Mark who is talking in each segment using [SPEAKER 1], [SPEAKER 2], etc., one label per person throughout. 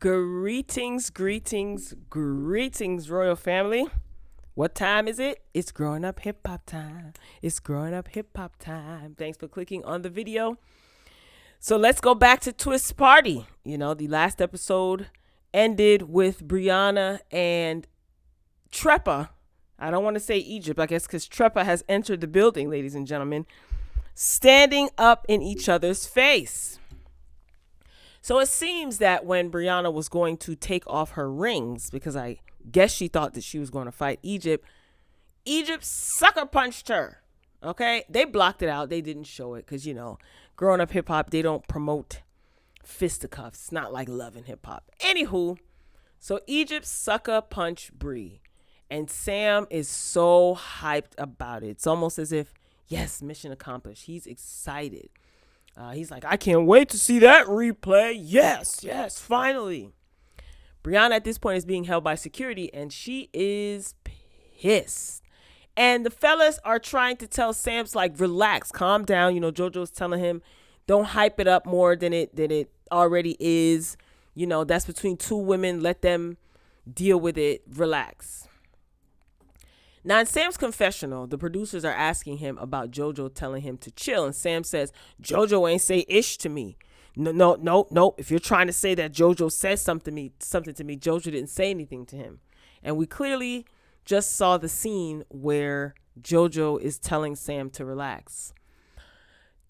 [SPEAKER 1] Greetings, greetings, greetings, royal family. What time is it? It's growing up hip hop time. It's growing up hip hop time. Thanks for clicking on the video. So let's go back to Twist's party. You know, the last episode ended with Briana and Treppa. I don't want to say Egypt, I guess, because Treppa has entered the building, ladies and gentlemen, standing up in each other's face. So it seems that when Briana was going to take off her rings, because I guess she thought that she was going to fight Egypt sucker punched her. Okay? They blocked it out. They didn't show it because, you know, growing up hip hop, they don't promote fisticuffs. It's not like Love and Hip Hop. Anywho, so Egypt sucker punched Brie. And Sam is so hyped about it. It's almost as if, yes, mission accomplished. He's excited. He's like, I can't wait to see that replay. Yes, finally. Briana at this point is being held by security and she is pissed. And the fellas are trying to tell Sam's like, relax, calm down. You know, JoJo's telling him, don't hype it up more than it already is. You know, that's between two women. Let them deal with it. Relax. Now, in Sam's confessional, the producers are asking him about JoJo telling him to chill. And Sam says, JoJo ain't say ish to me. No. If you're trying to say that JoJo says something to me, JoJo didn't say anything to him. And we clearly just saw the scene where JoJo is telling Sam to relax.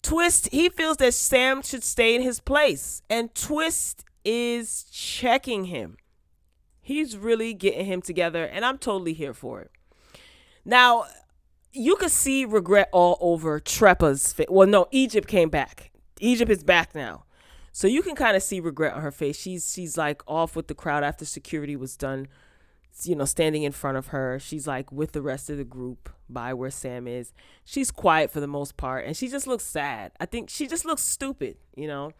[SPEAKER 1] Twist, he feels that Sam should stay in his place. And Twist is checking him. He's really getting him together. And I'm totally here for it. Now, you could see regret all over Treppa's face. Well, no, Egypt came back. Egypt is back now. So you can kind of see regret on her face. She's like off with the crowd after security was done, you know, standing in front of her. She's like with the rest of the group by where Sam is. She's quiet for the most part. And she just looks sad. I think she just looks stupid, you know.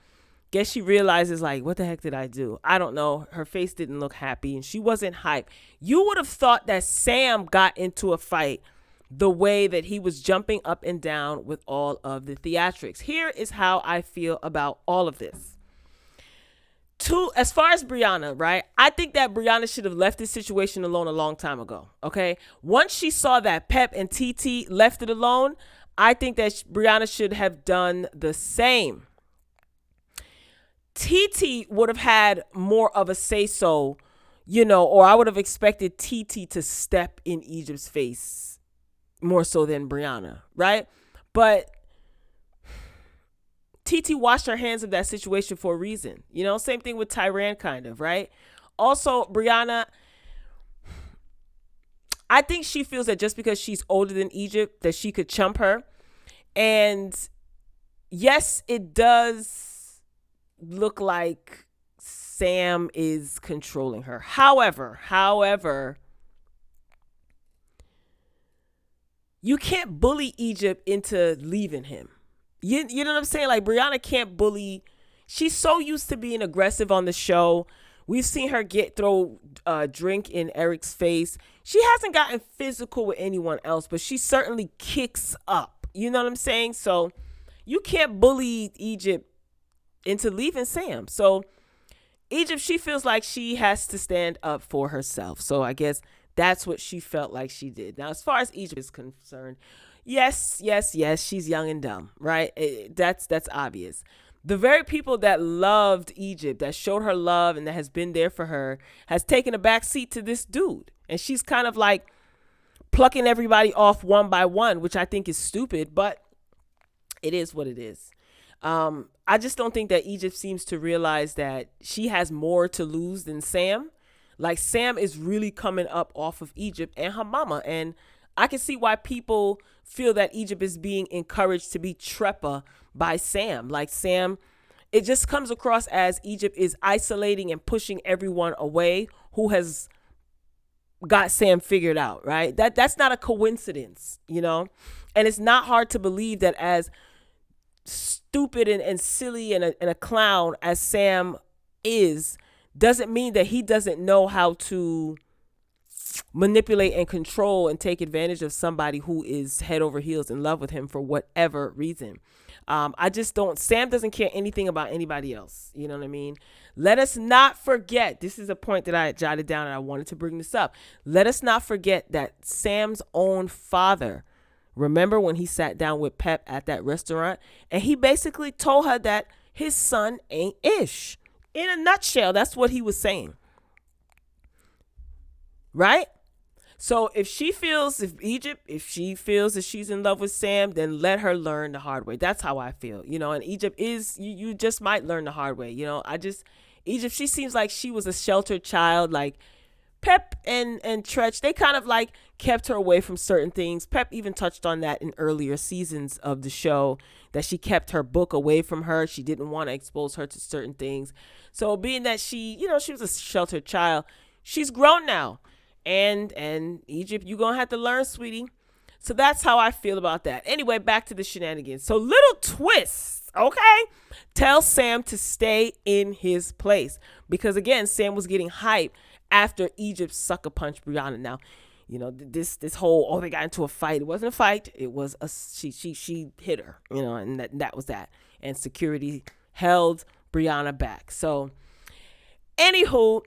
[SPEAKER 1] Guess she realizes like, what the heck did I do? I don't know. Her face didn't look happy and she wasn't hyped. You would have thought that Sam got into a fight the way that he was jumping up and down with all of the theatrics. Here is how I feel about all of this. As far as Briana, right? I think that Briana should have left this situation alone a long time ago. Okay. Once she saw that Pep and TT left it alone, I think that Briana should have done the same. TT would have had more of a say-so, you know, or I would have expected TT to step in Egypt's face more so than Briana, right? But TT washed her hands of that situation for a reason. You know, same thing with Tyran kind of, right? Also, Briana, I think she feels that just because she's older than Egypt, that she could chump her. And yes, it does look like Sam is controlling her. However, you can't bully Egypt into leaving him. You know what I'm saying? Like, Briana can't bully. She's so used to being aggressive on the show. We've seen her throw a drink in Eric's face. She hasn't gotten physical with anyone else, but she certainly kicks up. You know what I'm saying? So you can't bully Egypt into leaving Sam. So Egypt, she feels like she has to stand up for herself. So I guess that's what she felt like she did. Now, as far as Egypt is concerned, yes, she's young and dumb, right? That's obvious. The very people that loved Egypt, that showed her love and that has been there for her, has taken a back seat to this dude. And she's kind of like plucking everybody off one by one, which I think is stupid, but it is what it is. I just don't think that Egypt seems to realize that she has more to lose than Sam. Like, Sam is really coming up off of Egypt and her mama. And I can see why people feel that Egypt is being encouraged to be Treppa by Sam. Like, Sam, it just comes across as Egypt is isolating and pushing everyone away who has got Sam figured out, right? That's not a coincidence, you know? And it's not hard to believe that as stupid and silly and a clown as Sam is, doesn't mean that he doesn't know how to manipulate and control and take advantage of somebody who is head over heels in love with him for whatever reason. I just don't. Sam doesn't care anything about anybody else. You know what I mean? Let us not forget. This is a point that I jotted down, and I wanted to bring this up. Let us not forget that Sam's own father. Remember when he sat down with Pep at that restaurant, and he basically told her that his son ain't ish. In a nutshell, that's what he was saying. Right? So if she feels that she's in love with Sam, then let her learn the hard way. That's how I feel. And Egypt is, you just might learn the hard way. Egypt, she seems like she was a sheltered child. Like Pep and Tretch, they kind of like kept her away from certain things. Pep even touched on that in earlier seasons of the show, that she kept her book away from her. She didn't want to expose her to certain things. So being that she was a sheltered child, she's grown now. And Egypt, you're going to have to learn, sweetie. So that's how I feel about that. Anyway, back to the shenanigans. So Lil Twist, okay, tells Sam to stay in his place. Because, again, Sam was getting hype after Egypt sucker punched Briana. Now, this whole, they got into a fight. It wasn't a fight. It was she hit her, and that was that. And security held Briana back. So, anywho,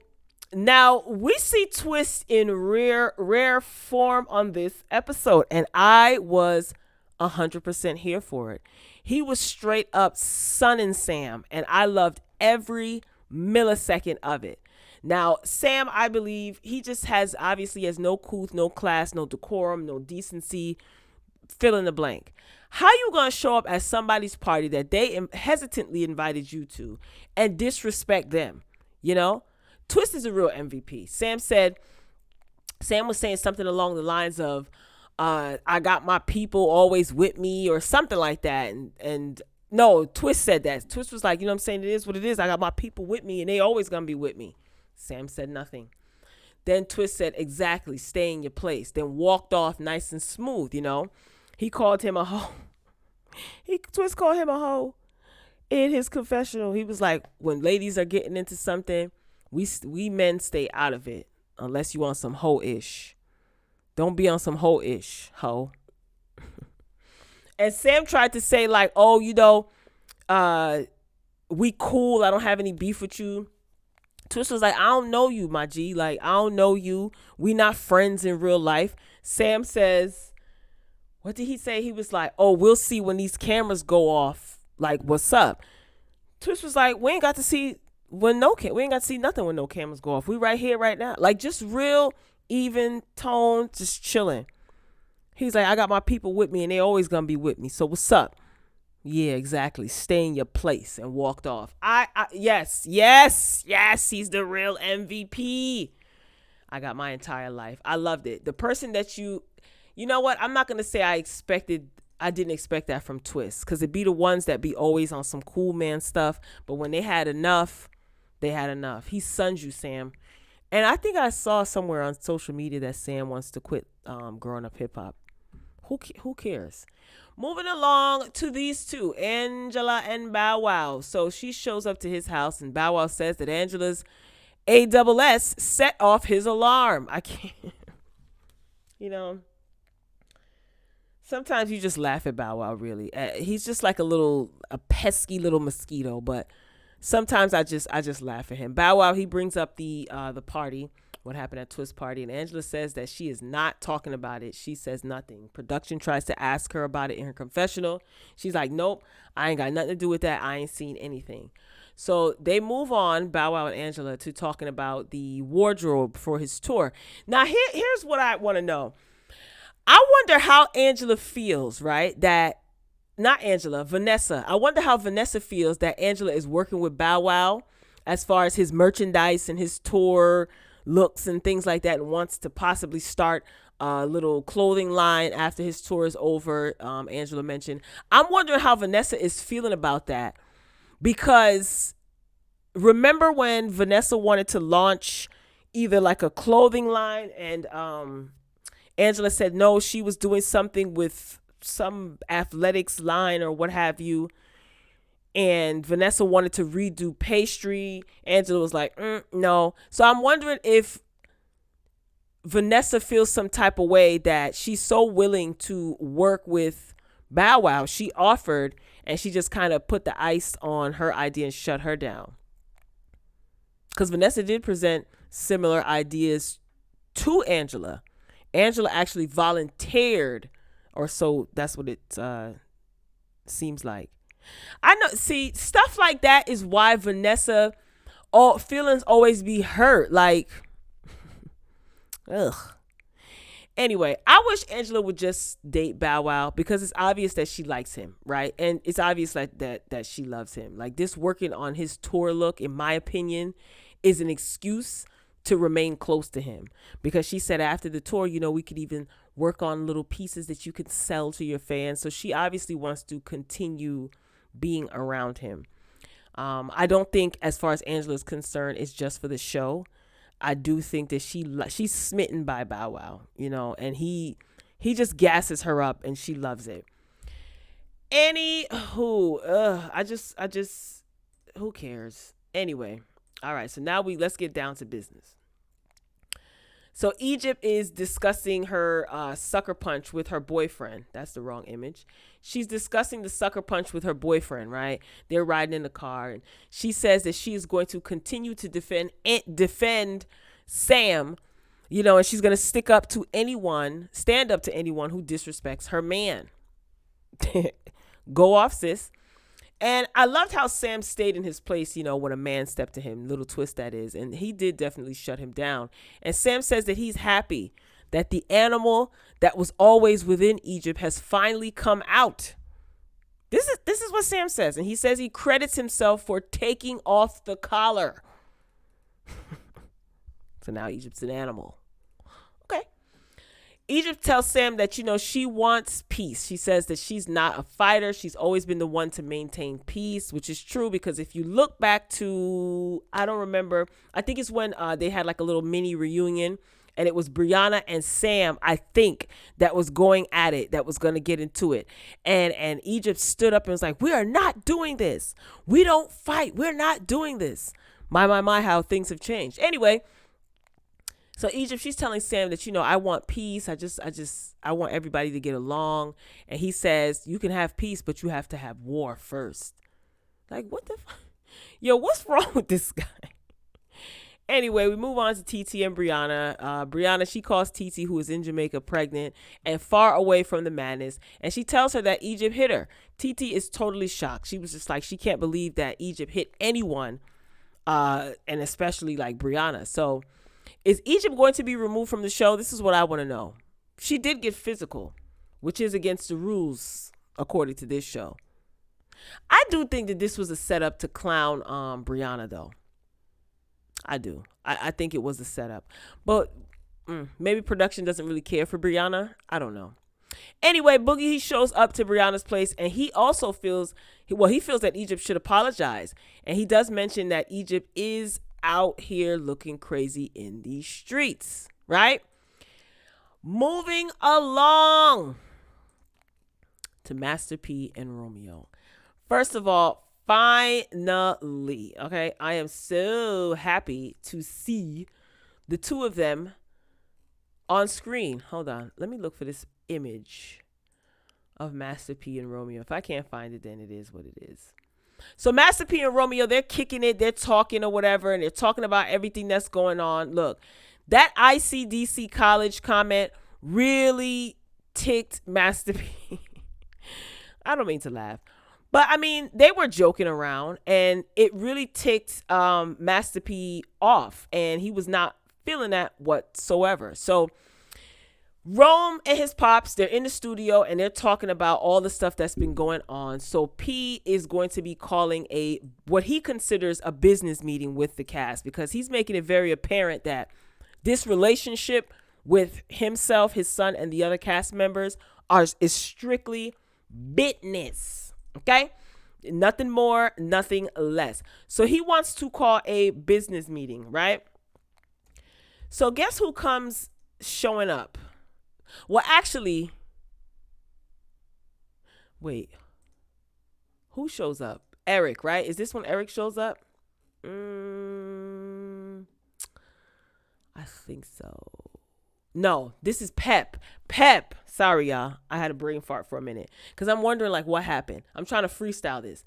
[SPEAKER 1] now we see Twist in rare form on this episode, and I was 100% here for it. He was straight up sunning Sam, and I loved every millisecond of it. Now, Sam, I believe he just obviously has no couth, no class, no decorum, no decency, fill in the blank. How you going to show up at somebody's party that they hesitantly invited you to and disrespect them, Twist is a real MVP. Sam was saying something along the lines of, I got my people always with me or something like that. And no, Twist said that. Twist was like, you know what I'm saying? It is what it is. I got my people with me and they always going to be with me. Sam said nothing. Then Twist said, exactly, stay in your place. Then walked off nice and smooth, He called him a hoe. Twist called him a hoe in his confessional. He was like, when ladies are getting into something, we men stay out of it unless you on some hoe-ish. Don't be on some hoe-ish, hoe. And Sam tried to say like, we cool. I don't have any beef with you. Twist was like, I don't know you, my G. Like, I don't know you. We not friends in real life. Sam says, what did he say? He was like, we'll see when these cameras go off. Like, what's up? Twist was like, we ain't got to see we ain't got to see nothing when no cameras go off. We right here, right now. Like, just real even tone, just chilling. He's like, I got my people with me and they always gonna be with me. So what's up? Yeah, exactly. Stay in your place, and walked off. Yes. He's the real MVP. I got my entire life. I loved it. The person that you know what? I'm not gonna say I didn't expect that from Twist, because it be the ones that be always on some cool man stuff. But when they had enough, they had enough. He suns you, Sam. And I think I saw somewhere on social media that Sam wants to quit growing up hip hop. Who cares? Moving along to these two, Angela and Bow Wow. So she shows up to his house, and Bow Wow says that Angela's ASS set off his alarm. I can't, sometimes you just laugh at Bow Wow, really. He's just like a pesky little mosquito, but sometimes I just laugh at him. Bow Wow, he brings up the party, what happened at Twist party, and Angela says that she is not talking about it. She says nothing. Production tries to ask her about it in her confessional. She's like, nope, I ain't got nothing to do with that. I ain't seen anything. So they move on, Bow Wow and Angela, to talking about the wardrobe for his tour. Now, here's what I want to know. I wonder how Angela feels, right? Vanessa. I wonder how Vanessa feels that Angela is working with Bow Wow as far as his merchandise and his tour looks and things like that, and wants to possibly start a little clothing line after his tour is over. Angela mentioned. I'm wondering how Vanessa is feeling about that, because remember when Vanessa wanted to launch either like a clothing line, and Angela said no, she was doing something with some athletics line or what have you, and Vanessa wanted to redo pastry. Angela was like, no. So I'm wondering if Vanessa feels some type of way that she's so willing to work with Bow Wow. She offered, And she just kind of put the ice on her idea and shut her down. Because Vanessa did present similar ideas to Angela. Angela actually volunteered, or so that's what it seems like. I know, see, stuff like that is why Vanessa, all feelings always be hurt. Like, ugh. Anyway, I wish Angela would just date Bow Wow, because it's obvious that she likes him, right? And it's obvious like that she loves him. Like, this working on his tour look, in my opinion, is an excuse to remain close to him, because she said after the tour, we could even work on little pieces that you could sell to your fans. So she obviously wants to continue being around him. I don't think, as far as Angela is concerned, it's just for the show. I do think that she's smitten by Bow Wow, and he just gasses her up, and she loves it. I just, who cares? Anyway, all right. So now let's get down to business. So Egypt is discussing her sucker punch with her boyfriend. That's the wrong image. She's discussing the sucker punch with her boyfriend, right? They're riding in the car, and she says that she is going to continue to defend Sam, and she's going to stand up to anyone who disrespects her man. Go off, sis. And I loved how Sam stayed in his place, when a man stepped to him, Lil Twist that is, and he did definitely shut him down. And Sam says that he's happy that the animal that was always within Egypt has finally come out. This is what Sam says, and he says he credits himself for taking off the collar. So now Egypt's an animal. Okay. Egypt tells Sam that, she wants peace. She says that she's not a fighter. She's always been the one to maintain peace, which is true, because if you look back to, I don't remember, I think it's when they had like a little mini reunion, and it was Briana and Sam, I think, that was going at it, that was going to get into it. And Egypt stood up and was like, we are not doing this. We don't fight. We're not doing this. My, how things have changed. Anyway, so Egypt, she's telling Sam that, I want peace. I want everybody to get along. And he says, you can have peace, but you have to have war first. Like, what the Yo, what's wrong with this guy? Anyway, we move on to TT and Briana. Briana, she calls TT, who is in Jamaica, pregnant and far away from the madness. And she tells her that Egypt hit her. TT is totally shocked. She was just like, she can't believe that Egypt hit anyone, and especially like Briana. So is Egypt going to be removed from the show? This is what I want to know. She did get physical, which is against the rules, according to this show. I do think that this was a setup to clown Briana, though. I do. I think it was a setup. But maybe production doesn't really care for Briana. I don't know. Anyway, Boogie, he shows up to Brianna's place, and he also feels that Egypt should apologize. And he does mention that Egypt is out here looking crazy in these streets, right? Moving along to Master P and Romeo. First of all, finally, okay, I am so happy to see the two of them on screen. Hold on, let me look for this image of Master P and Romeo. If I can't find it, then it is what it is. So Master P and Romeo, they're kicking it, they're talking or whatever, and they're talking about everything that's going on. Look, that ICDC college comment really ticked Master P. I don't mean to laugh, but I mean, they were joking around, and it really ticked Master P off, and he was not feeling that whatsoever. So Rome and his pops, they're in the studio, and they're talking about all the stuff that's been going on. So P is going to be calling what he considers a business meeting with the cast, because he's making it very apparent that this relationship with himself, his son, and the other cast members is strictly business. Okay? Nothing more, nothing less. So he wants to call a business meeting, right? So guess who comes showing up? Well, actually, wait. Who shows up? Eric, right? Is this when Eric shows up? I think so. No, this is Pep. Pep. Sorry, y'all. I had a brain fart for a minute because I'm wondering like what happened. I'm trying to freestyle this.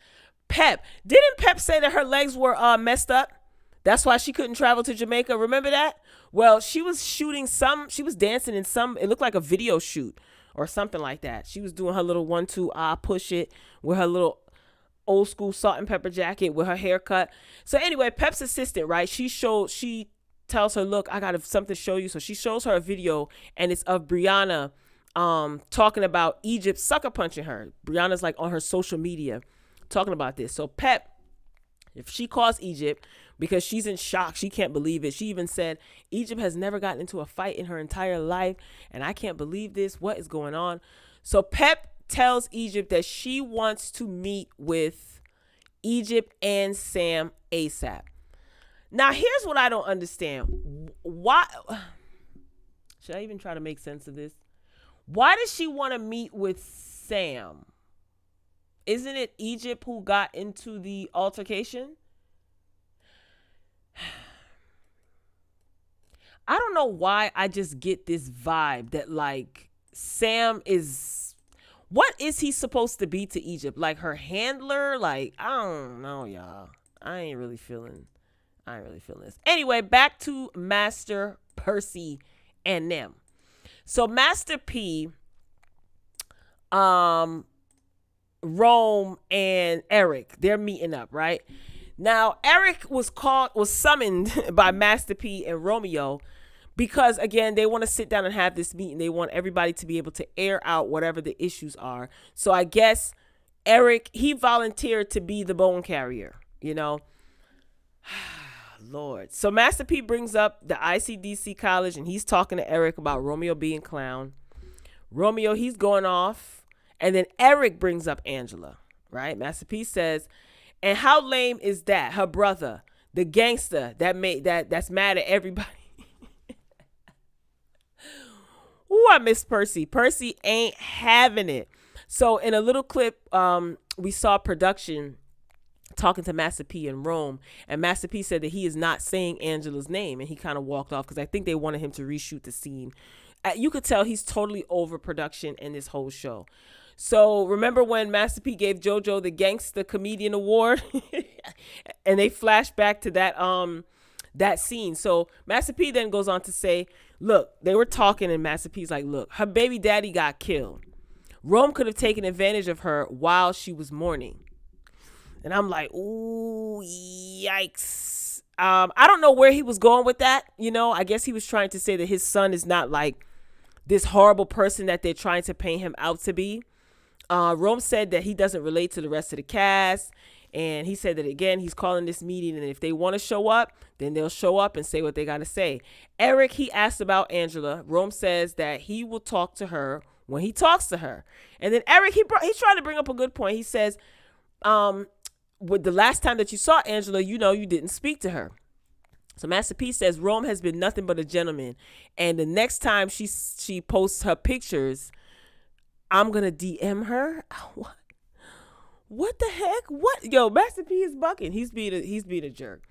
[SPEAKER 1] Pep. Didn't Pep say that her legs were messed up? That's why she couldn't travel to Jamaica. Remember that? Well, she was shooting she was dancing in some, it looked like a video shoot or something like that. She was doing her little 1-2 push it with her little old school salt and pepper jacket with her haircut. So anyway, Pep's assistant, right? She tells her, look, I got something to show you. So she shows her a video and it's of Briana talking about Egypt sucker punching her. Briana's like on her social media talking about this. So Pep, if she calls Egypt because she's in shock, she can't believe it. She even said, Egypt has never gotten into a fight in her entire life and I can't believe this. What is going on? So Pep tells Egypt that she wants to meet with Egypt and Sam ASAP. Now, here's what I don't understand. Why? Should I even try to make sense of this? Why does she want to meet with Sam? Isn't it Egypt who got into the altercation? I don't know why I just get this vibe that like Sam is, what is he supposed to be to Egypt? Like her handler? Like, I don't know, y'all. I ain't really feeling this. Anyway, back to Master Percy and them. So Master P, Rome and Eric, they're meeting up, right? Now, Eric was summoned by Master P and Romeo because, again, they want to sit down and have this meeting. They want everybody to be able to air out whatever the issues are. So I guess Eric, he volunteered to be the bone carrier, you know. Lord. So Master P brings up the ICDC college and he's talking to Eric about Romeo being clown. Romeo, he's going off. And then Eric brings up Angela, right? Master P says, and how lame is that? Her brother, the gangster that's mad at everybody. Ooh, I miss Percy. Percy ain't having it. So in a little clip, we saw production talking to Master P in Rome, and Master P said that he is not saying Angela's name, and he kind of walked off because I think they wanted him to reshoot the scene. You could tell he's totally over production in this whole show. So remember when Master P gave JoJo the Gangsta Comedian Award, and they flash back to that scene. So Master P then goes on to say, look, they were talking, and Master P's like, look, her baby daddy got killed. Rome could have taken advantage of her while she was mourning. And I'm like, ooh, yikes. I don't know where he was going with that. You know, I guess he was trying to say that his son is not like this horrible person that they're trying to paint him out to be. Rome said that he doesn't relate to the rest of the cast. And he said that, again, he's calling this meeting. And if they want to show up, then they'll show up and say what they got to say. Eric, he asked about Angela. Rome says that he will talk to her when he talks to her. And then Eric, he's trying to bring up a good point. He says, with the last time that you saw Angela, you know, you didn't speak to her. So Master P says Rome has been nothing but a gentleman. And the next time she posts her pictures, I'm going to DM her. What the heck? What? Yo, Master P is bucking. He's being a jerk.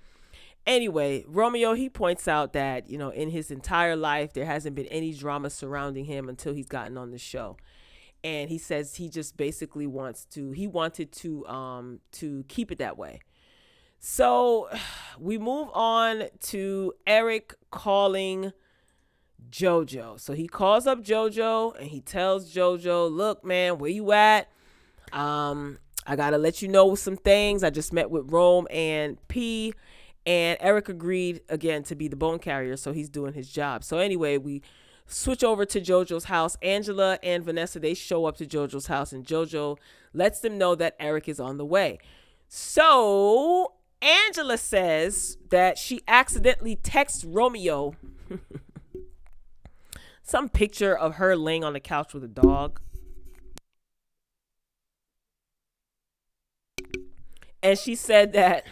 [SPEAKER 1] Anyway, Romeo, he points out that, you know, in his entire life, there hasn't been any drama surrounding him until he's gotten on the show. And he says he just basically wanted to keep it that way. So we move on to Eric calling JoJo. So he calls up JoJo and he tells JoJo, look, man, where you at? I got to let you know some things. I just met with Rome and P, and Eric agreed again to be the bone carrier. So he's doing his job. So anyway, we switch over to JoJo's house. Angela and Vanessa, they show up to JoJo's house, and JoJo lets them know that Eric is on the way. So Angela says that she accidentally texts Romeo some picture of her laying on the couch with a dog. And she said that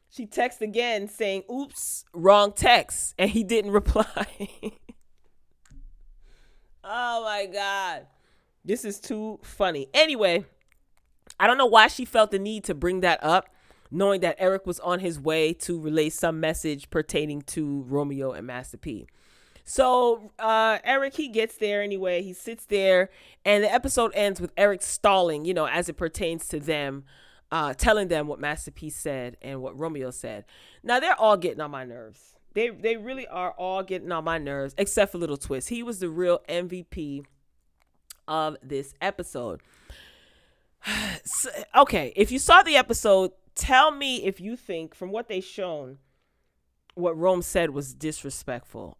[SPEAKER 1] she texted again saying, oops, wrong text. And he didn't reply. Oh my God. This is too funny. Anyway, I don't know why she felt the need to bring that up. knowing that Eric was on his way to relay some message pertaining to Romeo and Master P. So Eric, he gets there anyway. He sits there, and the episode ends with Eric stalling, as it pertains to them, telling them what Master P said and what Romeo said. Now, they're all getting on my nerves. They really are all getting on my nerves, except for Lil Twist. He was the real MVP of this episode. So, okay, if you saw the episode, tell me if you think, from what they shown, what Rome said was disrespectful.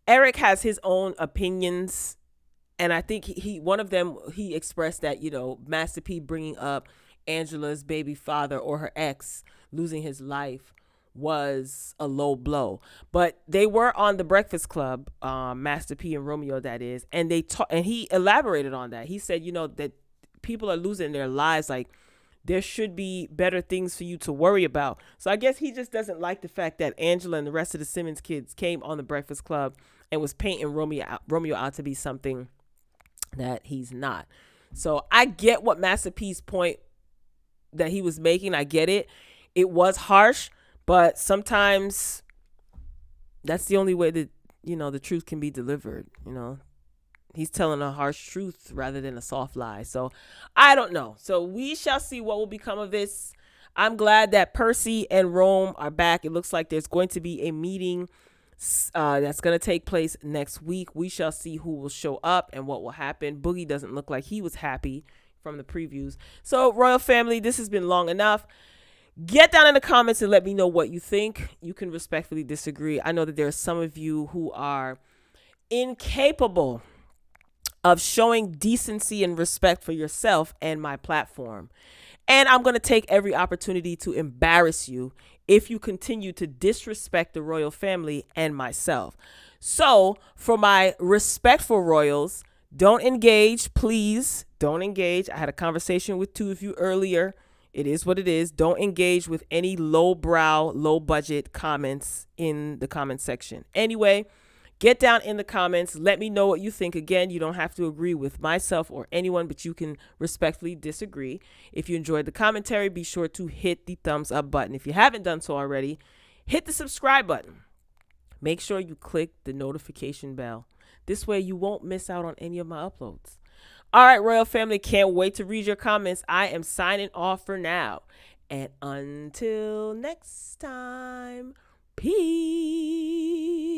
[SPEAKER 1] Eric has his own opinions, and I think one of them, he expressed that, Master P bringing up Angela's baby father or her ex losing his life was a low blow. But they were on the Breakfast Club, Master P and Romeo, that is, and and he elaborated on that. He said, that people are losing their lives, like there should be better things for you to worry about. So I guess he just doesn't like the fact that Angela and the rest of the Simmons kids came on the Breakfast Club and was painting Romeo out to be something that he's not. So I get what Master P's point that he was making. I get it. It was harsh, but sometimes that's the only way that, the truth can be delivered. He's telling a harsh truth rather than a soft lie. So I don't know. So we shall see what will become of this. I'm glad that Percy and Rome are back. It looks like there's going to be a meeting that's going to take place next week. We shall see who will show up and what will happen. Boogie doesn't look like he was happy from the previews. So Royal Family, this has been long enough. Get down in the comments and let me know what you think. You can respectfully disagree. I know that there are some of you who are incapable of showing decency and respect for yourself and my platform. And I'm going to take every opportunity to embarrass you if you continue to disrespect the Royal Family and myself. So for my respectful Royals, don't engage, please. Don't engage. I had a conversation with two of you earlier. It is what it is. Don't engage with any lowbrow, low budget comments in the comment section. Anyway, get down in the comments. Let me know what you think. Again, you don't have to agree with myself or anyone, but you can respectfully disagree. If you enjoyed the commentary, be sure to hit the thumbs up button. If you haven't done so already, hit the subscribe button. Make sure you click the notification bell. This way you won't miss out on any of my uploads. All right, Royal Family, can't wait to read your comments. I am signing off for now. And until next time, peace.